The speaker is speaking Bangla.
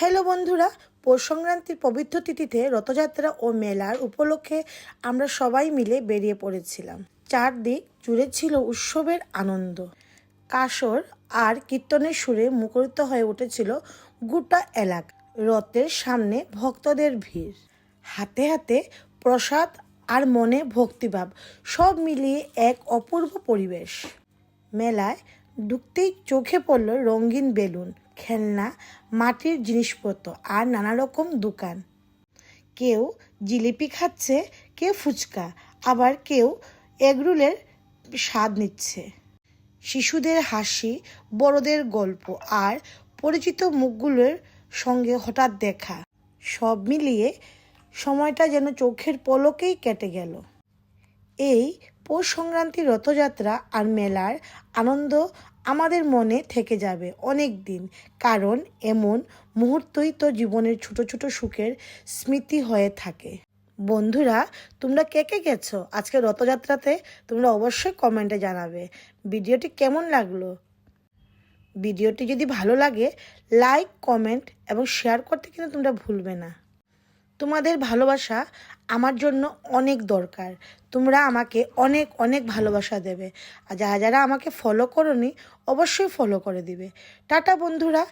হ্যালো বন্ধুরা, পৌষ সংক্রান্তির পবিত্র তিথিতে রথযাত্রা ও মেলার উপলক্ষে আমরা সবাই মিলে বেরিয়ে পড়েছিলাম। চারদিক জুড়ে ছিল উৎসবের আনন্দ। কাসর আর কীর্তনের সুরে মুখরিত হয়ে উঠেছিল গোটা এলাকা। রথের সামনে ভক্তদের ভিড়, হাতে হাতে প্রসাদ আর মনে ভক্তিভাব, সব মিলিয়ে এক অপূর্ব পরিবেশ। মেলায় ঢুকতেই চোখে পড়ল রঙিন বেলুন, খেলনা, মাটির জিনিসপত্র আর নানা রকম দোকান। কেউ জিলিপি খাচ্ছে, কেউ ফুচকা, আবার কেউ এগরোলের স্বাদ নিচ্ছে। শিশুদের হাসি, বড়দের গল্প আর পরিচিত মুখগুলোর সঙ্গে হঠাৎ দেখা, সব মিলিয়ে সময়টা যেন চোখের পলকেই কেটে গেল। এই পৌষ সংক্রান্তির রথযাত্রা আর মেলার আনন্দ আমাদের মনে থেকে যাবে অনেক দিন, কারণ এমন মুহূর্তই তো জীবনের ছোট ছোট সুখের স্মৃতি হয়ে থাকে। বন্ধুরা, তোমরা কে কে গেছো আজকে রথযাত্রাতে? তোমরা অবশ্যই কমেন্টে জানাবে ভিডিওটি কেমন লাগলো। ভিডিওটি যদি ভালো লাগে লাইক, কমেন্ট এবং শেয়ার করতে কিন্তু তোমরা ভুলবে না। তোমাদের ভালোবাসা আমার জন্য অনেক দরকার। তোমরা আমাকে অনেক অনেক ভালোবাসা দেবে। আর যারা যারা আমাকে ফলো করোনি অবশ্যই ফলো করে দিবে। টাটা বন্ধুরা,